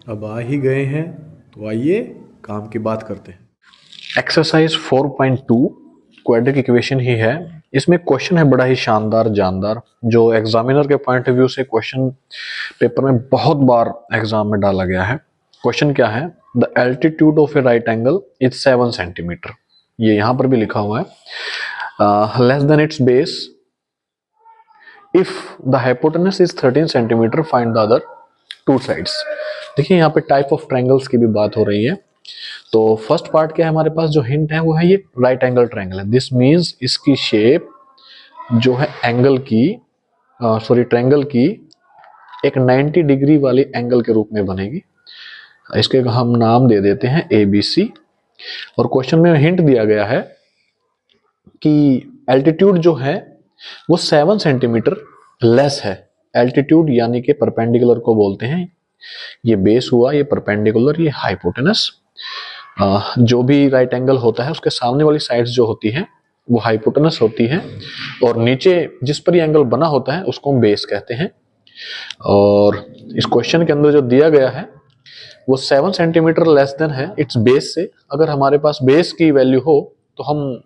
अब आ ही गए हैं तो आइए काम की बात करते हैं। एक्सरसाइज 4.2 क्वाड्रिक इक्वेशन ही है। इसमें क्वेश्चन है बड़ा ही शानदार जानदार, जो एग्जामिनर के पॉइंट ऑफ व्यू से क्वेश्चन पेपर में बहुत बार एग्जाम में डाला गया है। क्वेश्चन क्या है? The altitude of A right angle is 7 centimetre. ये यहाँ पर भी लिखा हुआ है। Less than it's base if the hypotenuse is 13 centimetre, find the other two sides. देखिए यहाँ पे टाइप ऑफ ट्रायंगल्स की भी बात हो रही है। तो फर्स्ट पार्ट क्या है हमारे पास, जो हिंट है वो है ये राइट एंगल ट्रायंगल है। दिस मींस इसकी शेप जो है एंगल की ट्रायंगल की एक 90 डिग्री वाली एंगल के रूप में बनेगी। इसके हम नाम दे देते हैं ABC। और क्वेश्चन में हिंट दिया गया है कि एल्टीट्यूड जो है वो 7 सेंटीमीटर लेस है। एल्टीट्यूड यानी कि परपेंडिकुलर को बोलते हैं। ये बेस हुआ, ये परपेंडिकुलर, ये हाइपोटेनस। जो भी राइट एंगल होता है उसके सामने वाली साइड्स जो होती है वो हाइपोटेनस होती है, और नीचे जिस पर ये एंगल बना होता है उसको हम बेस कहते हैं। और इस क्वेश्चन के अंदर जो दिया गया है वो 7 सेंटीमीटर लेस देन है इट्स बेस से। अगर हमारे पास बेस की वैल्यू हो तो हम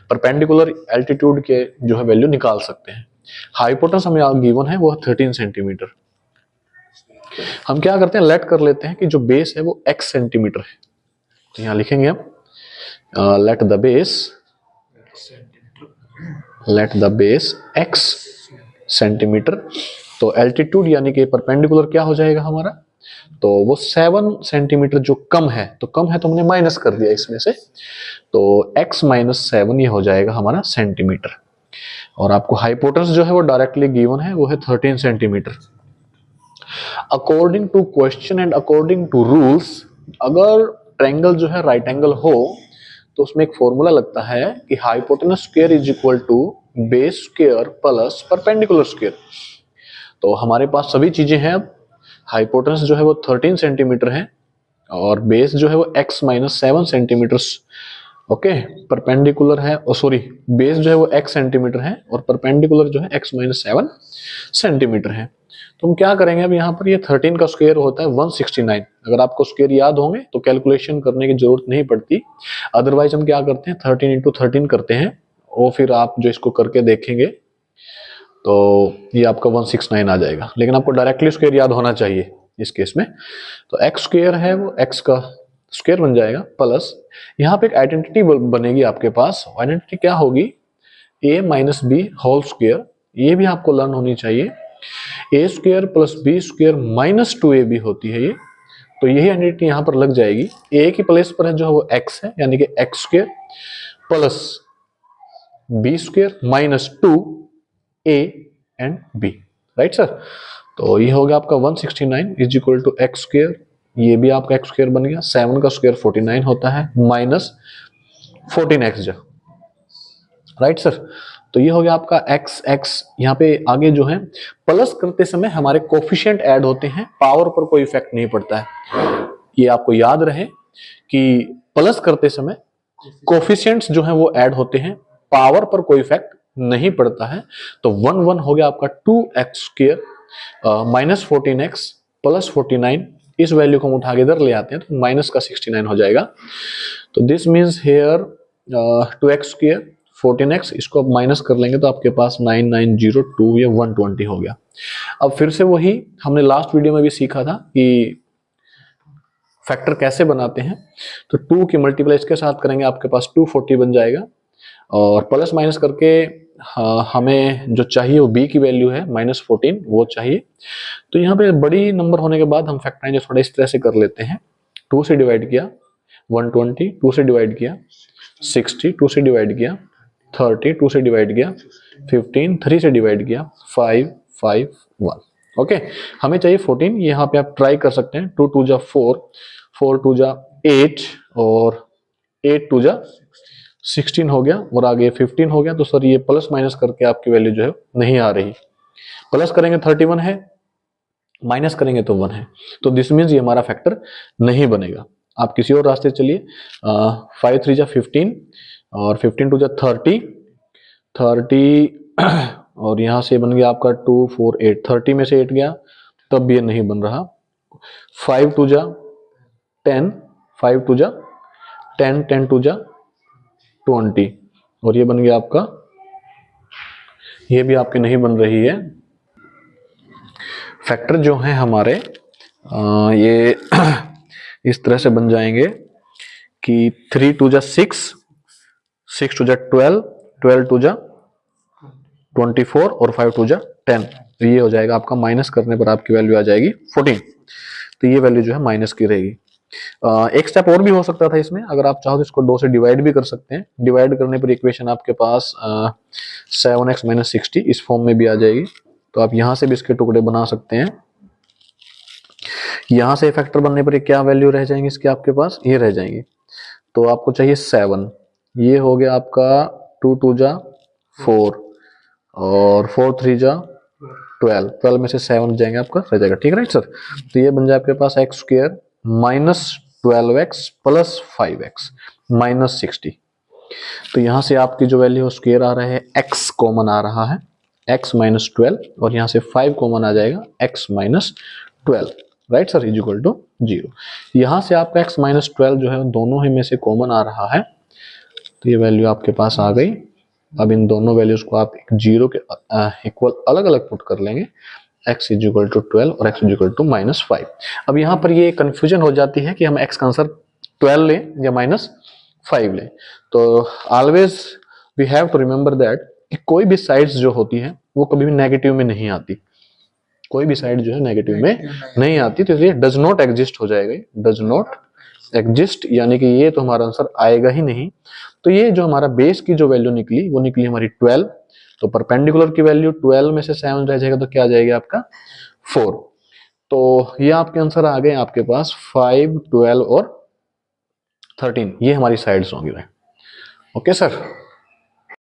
परपेंडिकुलर एल्टीट्यूड के जो है वैल्यू निकाल सकते हैं। हाइपोटेनस हमें गिवन है वो 13 सेंटीमीटर। हम क्या करते हैं, लेट कर लेते हैं कि जो बेस है वो x सेंटीमीटर है। तो यहां लिखेंगे हम let the base x centimetre. तो एल्टीट्यूड यानी कि परपेंडिकुलर क्या हो जाएगा हमारा, तो वो 7 सेंटीमीटर जो कम है, तो कम है तो हमने माइनस कर दिया इसमें से, तो x माइनस 7 ये हो जाएगा हमारा सेंटीमीटर। और आपको हाइपोटेनस जो है वो डायरेक्टली गिवन है, वो है 13 centimetre. According to question and according to rules, अगर ट्रायंगल जो है राइट एंगल हो तो उसमें एक फॉर्मूला लगता है कि hypotenuse square is equal to base square plus perpendicular square. तो हमारे पास सभी चीजें हैं। अब हाइपोटेनस जो है वो 13 सेंटीमीटर है और बेस जो है वो x minus 7 centimetre, okay, perpendicular है, बेस जो है वो x सेंटीमीटर है और परपेंडिकुलर जो है x माइनस 7 सेंटीमीटर है। तो हम क्या करेंगे, अब यहाँ पर ये 13 का स्क्वायर होता है 169। अगर आपको स्क्वायर याद होंगे तो कैलकुलेशन करने की जरूरत नहीं पड़ती। अदरवाइज हम क्या करते हैं, 13 इंटू 13 करते हैं, और फिर आप जो इसको करके देखेंगे तो ये आपका 169 आ जाएगा। लेकिन आपको डायरेक्टली स्क्वायर याद होना चाहिए इस केस में। तो एक्स स्क्वायर है वो एक्स का स्क्वायर बन जाएगा, प्लस यहाँ पे एक आइडेंटिटी बनेगी आपके पास। आइडेंटिटी क्या होगी, a minus B whole square. ये भी आपको लर्न होनी चाहिए। A square plus B square minus 2ab होती है ये। तो यही आइडेंटिटी यहाँ पर लग जाएगी। a की प्लेस पर है जो है वो x है, यानी कि X square plus B square minus 2a and b, right sir. तो ये हो गया आपका 169 is equal to X square, ये भी आपका एक्स स्क्वायर बन गया। 7 का स्क्वायर 49 होता है, माइनस 14x जा, राइट सर। तो ये हो गया आपका x यहाँ पे आगे जो है प्लस करते समय हमारे कोफिशिएंट ऐड होते हैं, पावर पर कोई इफेक्ट नहीं पड़ता है। ये आपको याद रहे कि प्लस करते समय कोफिशिएंट्स जो है वो ऐड होते हैं, पावर पर कोई इफेक्ट नहीं पड़ता है। तो 1 हो गया आपका 2x square minus 14x plus 49। इस वैल्यू को हम उठा के इधर ले आते हैं तो माइनस का 69 हो जाएगा। तो this means hair 2x square 14x, इसको आप माइनस कर लेंगे तो आपके पास 9902 या 120 हो गया। अब फिर से वही हमने लास्ट वीडियो में भी सीखा था कि फैक्टर कैसे बनाते हैं। तो 2 की मल्टीप्लाई इसके साथ करेंगे, आपके पास 240 बन जाएगा। और प्लस माइनस करके हमें जो चाहिए वो b की वैल्यू है -14, वो चाहिए। तो यहाँ पे बड़ी नंबर होने के बाद हम फैक्टराइज थोड़ा इस तरह से कर लेते हैं। 2 से डिवाइड किया 120, 2 से डिवाइड किया 60, 2 से डिवाइड किया 30, 2 से डिवाइड किया 15, 3 से डिवाइड किया 5, 5, 1। ओके, हमें चाहिए 14। यहाँ पे आप ट्राई कर सकते हैं। 2 2 जा 4, 4 2 जा 8 और 8 2 जा 16 हो गया और आगे 15 हो गया। तो सर ये प्लस माइनस करके आपकी वैल्यू जो है नहीं आ रही। प्लस करेंगे 31 है, माइनस करेंगे तो 1 है। तो दिस मीन्स ये हमारा फैक्टर नहीं बनेगा। आप किसी और रास्ते चलिए। 5 3 जा 15 और 15 2 जा 30, 30 और यहाँ से बन गया आपका 2 4 8, 30 में से 8 गया तब भी ये नहीं बन रहा। 5 2 जा 10, 5 2 जा 10, 10 2 जा 20, और ये बन गया आपका, ये भी आपके नहीं बन रही है। फैक्टर जो है हमारे ये इस तरह से बन जाएंगे कि 3 2 जा 6, 6 2 जा 12, 12 2 जा 24 और 5 2 जा 10, तो ये हो जाएगा आपका, माइनस करने पर आपकी वैल्यू आ जाएगी 14। तो ये वैल्यू जो है माइनस की रहेगी। एक स्टेप और भी हो सकता था इसमें, अगर आप चाहो तो इसको 2 से डिवाइड भी कर सकते हैं। डिवाइड करने पर इक्वेशन आपके पास 7x माइनस 60 इस फॉर्म में भी आ जाएगी। तो आप यहाँ से भी इसके टुकड़े बना सकते हैं। यहाँ से फैक्टर बनने पर क्या वैल्यू रह जाएंगे इसके आपके पास, ये रह जाएंगे। तो आपको चाहिए 7, ये हो गया आपका 2 2 जा 4 और 4 3 जा 12, 12 में से 7 जाएंगे आपका, रह जाएगा। ठीक है राइट सर। तो ये बन जाए आपके पास X square minus 12x plus 5x minus 60। तो यहाँ से आपकी जो वैल्यू स्क्वायर आ रहा है, x कॉमन आ रहा है, x माइनस 12, और यहाँ से 5 कॉमन आ जाएगा, x minus 12, right sir, is equal to 0। यहाँ से आपका x माइनस 12 जो है दोनों ही में से कॉमन आ रहा है, तो ये वैल्यू आपके पास आ गई। अब इन दोनों वैल्यूज को आप जीरो के इक्वल अलग अलग पुट कर लेंगे, x इज इक्वल टू 12 और x is equal to minus 5। अब यहाँ पर ये कंफ्यूजन हो जाती है कि हम x का आंसर 12 लें या माइनस 5 लें। तो always we have to remember that कि कोई भी साइड्स जो होती है वो कभी भी नेगेटिव में नहीं आती, कोई भी साइड जो है नेगेटिव में नहीं आती, तो ये डज नॉट एग्जिस्ट हो जाएगा, डज नॉट एग्जिस्ट, यानी कि ये तो हमारा आंसर आएगा ही नहीं। तो ये जो हमारा बेस की जो वैल्यू निकली वो निकली हमारी 12, तो परपेंडिकुलर की वैल्यू 12 में से 7 रह जाएगा, तो क्या आ जाएगा आपका 4। तो ये आपके आंसर आ गए आपके पास 5 12 और 13, ये हमारी साइड्स होंगी भाई। Okay sir.